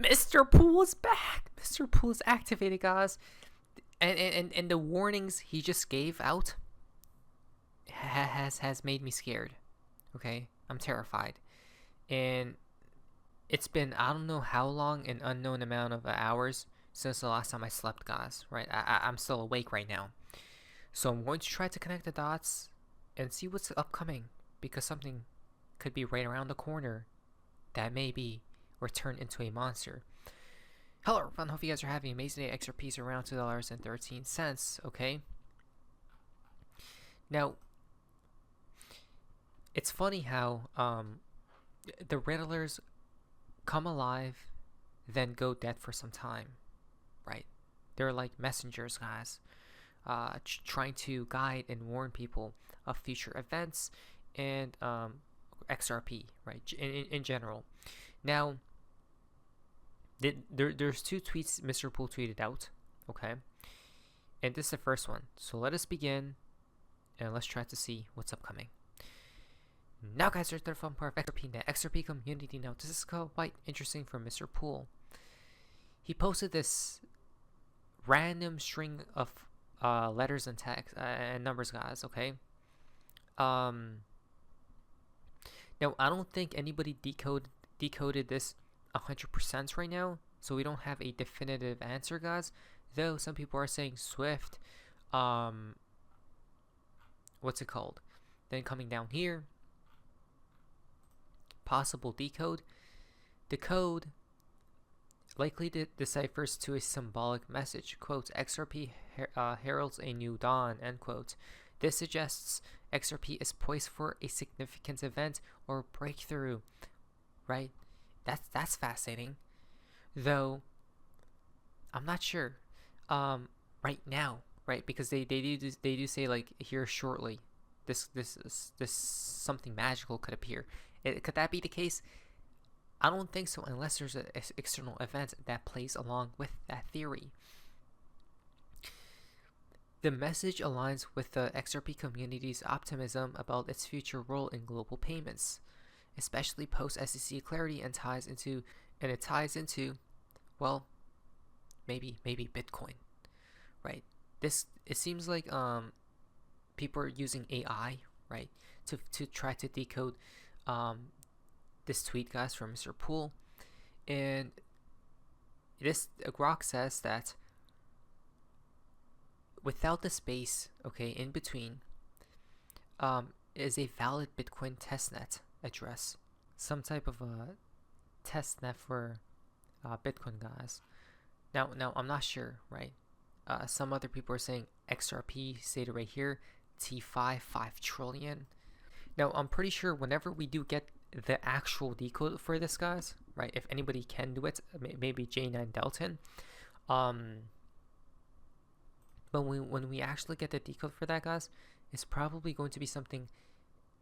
Mr. Pool is back. Mr. Pool is activated, guys. And the warnings he just gave out has made me scared. Okay, I'm terrified. And it's been, I don't know how long, an unknown amount of hours since the last time I slept, guys. Right, I'm still awake right now. So I'm going to try to connect the dots and see what's upcoming, because something could be right around the corner that may be or turn into a monster. Hello everyone, hope you guys are having an amazing day. XRP is around $2.13, okay? Now, it's funny how the Riddlers come alive, then go dead for some time, right? They're like messengers, guys, trying to guide and warn people of future events and XRP, right, in general. Now, there's two tweets Mr. Pool tweeted out, okay? And this is the first one. So let us begin, and let's try to see what's upcoming. Now, guys, there's the fun part of XRP Net, XRP community. Now, this is quite interesting from Mr. Pool. He posted this random string of letters and text and numbers, guys, okay? Now, I don't think anybody decoded this 100% right now, so we don't have a definitive answer, guys. Though some people are saying Swift, what's it called? Then coming down here, possible decode. The code likely deciphers to a symbolic message. Quote, XRP heralds a new dawn, end quote. This suggests XRP is poised for a significant event or breakthrough, right? That's fascinating, though I'm not sure right now, right? Because they do say like here shortly, this something magical could appear. Could that be the case? I don't think so, unless there's an external event that plays along with that theory. The message aligns with the XRP community's optimism about its future role in global payments, especially post SEC clarity, and it ties into, well, maybe Bitcoin, right? It seems like people are using AI, right, to try to decode this tweet, guys, from Mr. Pool. And this Grok says that without the space, okay, in between, is a valid Bitcoin testnet address, some type of a testnet for Bitcoin, guys. Now I'm not sure, right? Some other people are saying XRP stated right here, T5 5 trillion. Now I'm pretty sure whenever we do get the actual decode for this, guys, right? If anybody can do it, maybe J9 Delton. But when we actually get the decode for that, guys, it's probably going to be something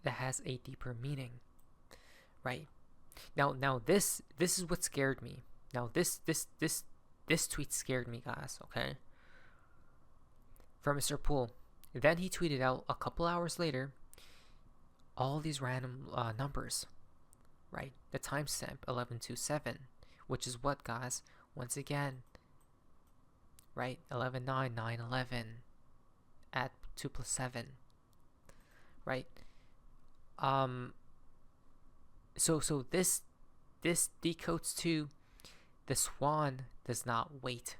that has a deeper meaning, right? Now this is what scared me. Now this tweet scared me, guys, okay? From Mr. Pool. Then he tweeted out a couple hours later all these random numbers, right? The timestamp 1127, which is what, guys? Once again, right? 11/9, 9/11 at 2 + 7, right? So this decodes to the swan does not wait.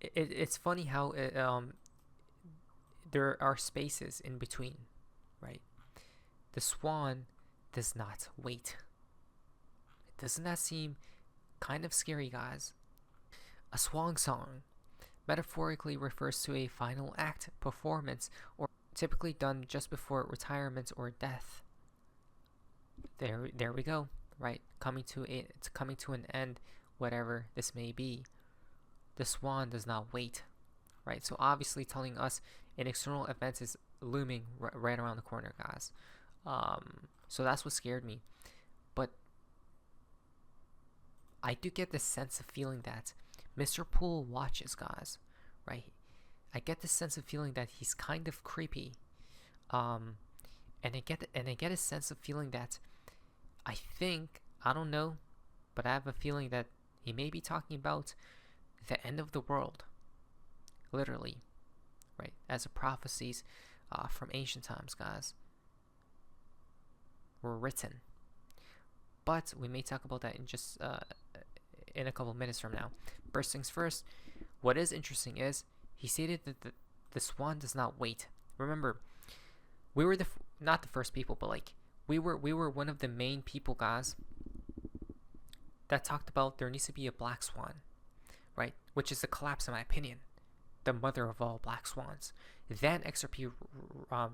It's funny how there are spaces in between, right? The swan does not wait. Doesn't that seem kind of scary, guys? A swan song metaphorically refers to a final act performance, or typically done just before retirement or death. There we go, right? Coming to an end, whatever this may be. The swan does not wait, right? So obviously telling us an external event is looming right around the corner, guys. So that's what scared me. But I do get this sense of feeling that Mr. Pool watches, guys, right? I get this sense of feeling that he's kind of creepy, and I get a sense of feeling that I think I don't know, but I have a feeling that he may be talking about the end of the world, literally, right? As the prophecies from ancient times, guys, were written. But we may talk about that in just in a couple minutes from now. First things first, what is interesting is he stated that the swan does not wait. Remember, we were not the first people, but like we were one of the main people, guys, that talked about there needs to be a black swan, right? Which is the collapse, in my opinion, the mother of all black swans. Then XRP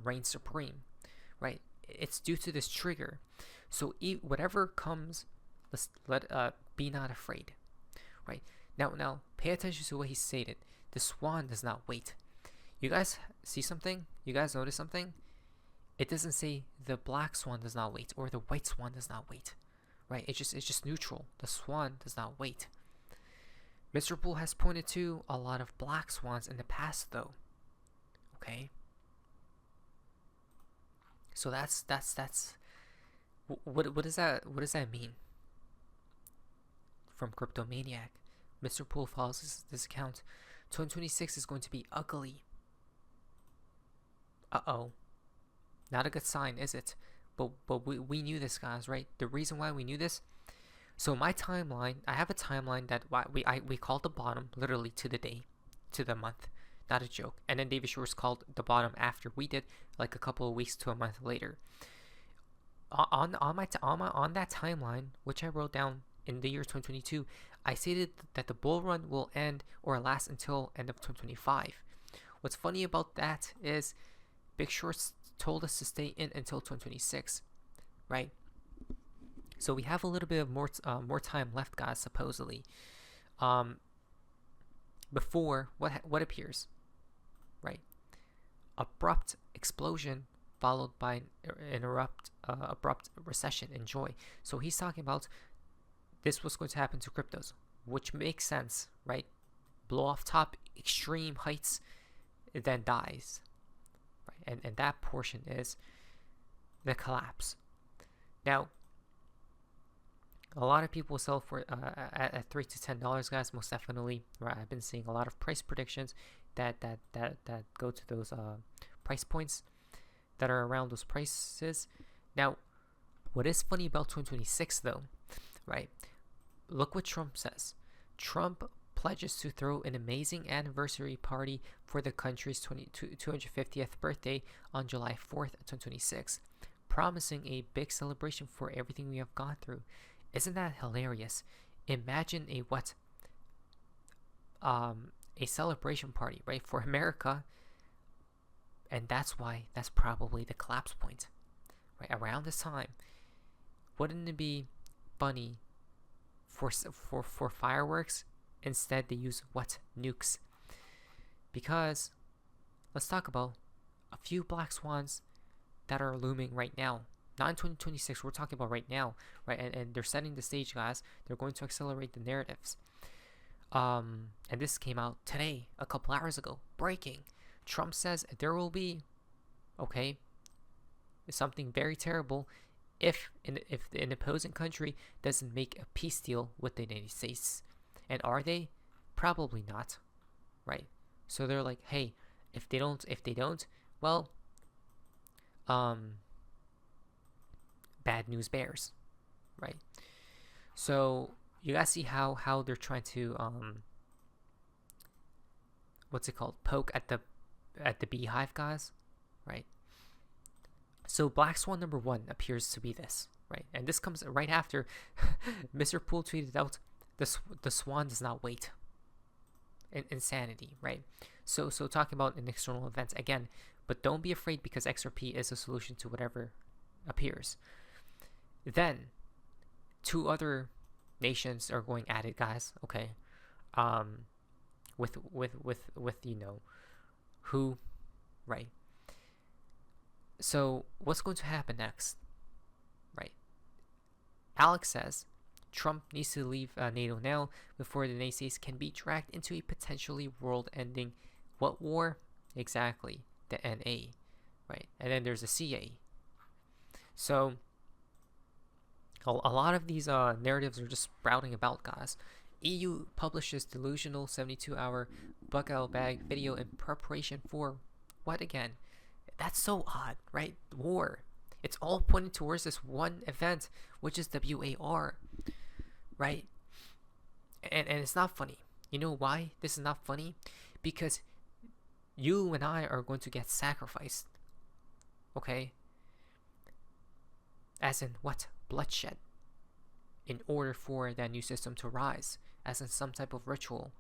reigns supreme, right? It's due to this trigger. So whatever comes, be not afraid, right? Now pay attention to what he stated. The swan does not wait. You guys see something? You guys notice something? It doesn't say the black swan does not wait or the white swan does not wait, right? It's just neutral. The swan does not wait. Mr. Poole has pointed to a lot of black swans in the past, though. Okay. So that's what does that mean? From Cryptomaniac, Mr. Poole follows this account. 2026 is going to be ugly. Uh-oh. Not a good sign, is it? But we knew this, guys, right? The reason why we knew this. So my timeline, I have a timeline that we called the bottom literally to the day, to the month, not a joke. And then David Shores called the bottom after we did, like a couple of weeks to a month later. On that timeline, which I wrote down in the year 2022, I stated that the bull run will end or last until end of 2025. What's funny about that is Big Short told us to stay in until 2026, right? So we have a little bit of more time left, guys, supposedly. Before what appears, right? Abrupt explosion followed by an abrupt recession. Enjoy. So he's talking about this was going to happen to cryptos, which makes sense, right? Blow off top, extreme heights, it then dies, right? And that portion is the collapse. Now, a lot of people sell for at $3 to $10, guys. Most definitely, right? I've been seeing a lot of price predictions that go to those price points that are around those prices. Now, what is funny about 2026 though, right? Look what Trump says. Trump pledges to throw an amazing anniversary party for the country's 250th birthday on July 4th, 2026, promising a big celebration for everything we have gone through. Isn't that hilarious? Imagine a celebration party, right, for America, and that's probably the collapse point, right, around this time. Wouldn't it be funny for fireworks? Instead, they use nukes. Because let's talk about a few black swans that are looming right now. Not in 2026, we're talking about right now, right? And they're setting the stage, guys. They're going to accelerate the narratives. And this came out today, a couple hours ago. Breaking. Trump says there will be, okay, something very terrible if an opposing country doesn't make a peace deal with the United States. And are they? Probably not, right? So they're like, hey, if they don't, well, bad news bears, right? So you guys see how they're trying to poke at the beehive, guys, right? So black swan number 1 appears to be this, right? And this comes right after Mr. Poole tweeted out, the swan does not wait. Insanity, right? So talking about an external event again, but don't be afraid because XRP is a solution to whatever appears. Then 2 other nations are going at it, guys, okay? With you know who, right? So what's going to happen next, right? Alex says Trump needs to leave NATO now before the United States can be dragged into a potentially world-ending what war? Exactly, the NA, right? And then there's the CA. So A lot of these narratives are just sprouting about, guys. EU publishes delusional 72-hour bug out bag video in preparation for what again? That's so odd, right? War. It's all pointing towards this one event, which is WAR, right? And it's not funny. You know why this is not funny? Because you and I are going to get sacrificed. Okay? As in what? Bloodshed. In order for that new system to rise. As in some type of ritual.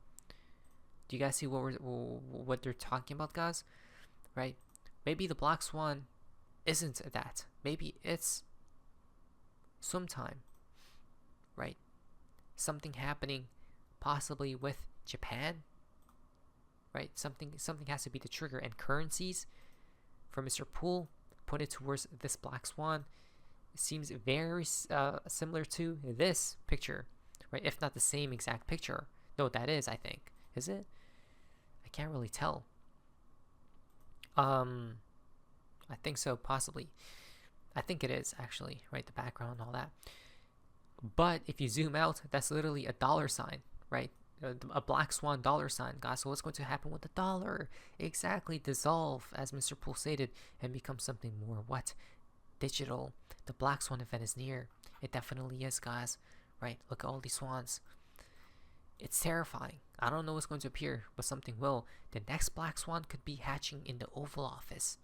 Do you guys see what they're talking about, guys? Right? Maybe the Black Swan isn't that. Maybe it's sometime. Right? Something happening possibly with Japan. Right? Something has to be the trigger. And currencies for Mr. Poole pointed towards this Black Swan. It seems very similar to this picture. Right? If not the same exact picture. No, that is, I think. Is it? I can't really tell. I think so, possibly. I think it is, actually, right? The background and all that. But if you zoom out, that's literally a dollar sign, right? A black swan dollar sign, guys. So what's going to happen with the dollar? Exactly, dissolve, as Mr. Poole stated, and become something more, what? Digital. The Black Swan event is near. It definitely is, guys. Right? Look at all these swans. It's terrifying. I don't know what's going to appear, but something will. The next Black Swan could be hatching in the Oval Office.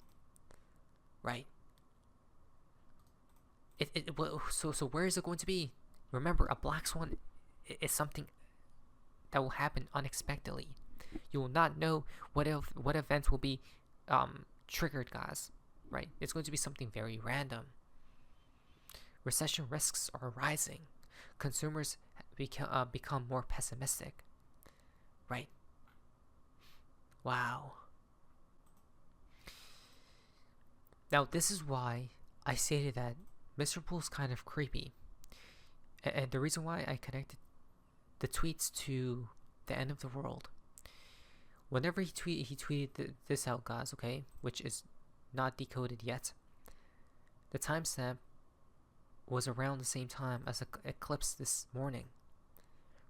Right? So where is it going to be? Remember, a Black Swan is something that will happen unexpectedly. You will not know what event will be triggered, guys. Right? It's going to be something very random. Recession risks are rising. Consumers become more pessimistic. Right? Wow. Now, this is why I stated that Mr. Poole's kind of creepy. And the reason why I connected the tweets to the end of the world. Whenever he tweeted this out, guys, okay? Which is not decoded yet. The timestamp was around the same time as an eclipse this morning.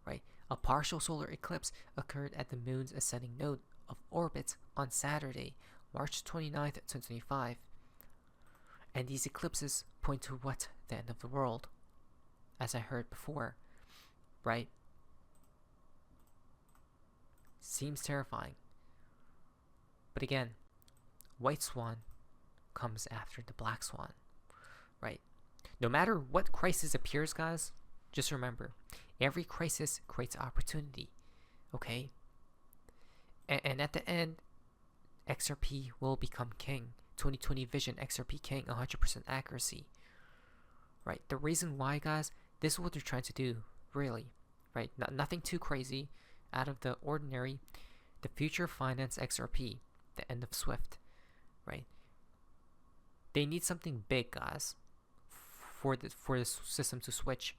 Right? A partial solar eclipse occurred at the moon's ascending node of orbit on Saturday, March 29th, 2025. And these eclipses point to what? The end of the world. As I heard before. Right? Seems terrifying. But again, White Swan comes after the Black Swan. Right? No matter what crisis appears, guys, just remember, every crisis creates opportunity. Okay? And at the end, XRP will become king. 2020 vision, XRP king, 100% accuracy. Right? The reason why, guys, this is what they're trying to do, really. Right? Nothing too crazy, out of the ordinary. The future finance XRP, the end of Swift. Right? They need something big, guys, for this system to switch.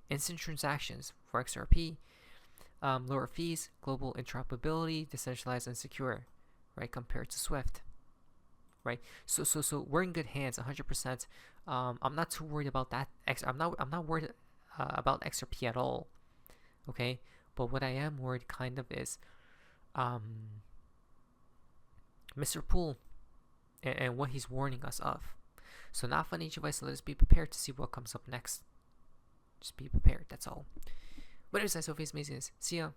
Instant transactions for XRP, lower fees, global interoperability, decentralized and secure, right? Compared to Swift, right? So we're in good hands, 100%. I'm not too worried about that. I'm not worried about XRP at all. Okay, but what I am worried kind of is, Mr. Poole and what he's warning us of. So not financial advice, so let us be prepared to see what comes up next. Just be prepared, that's all. But anyways, guys, so amazing. See ya.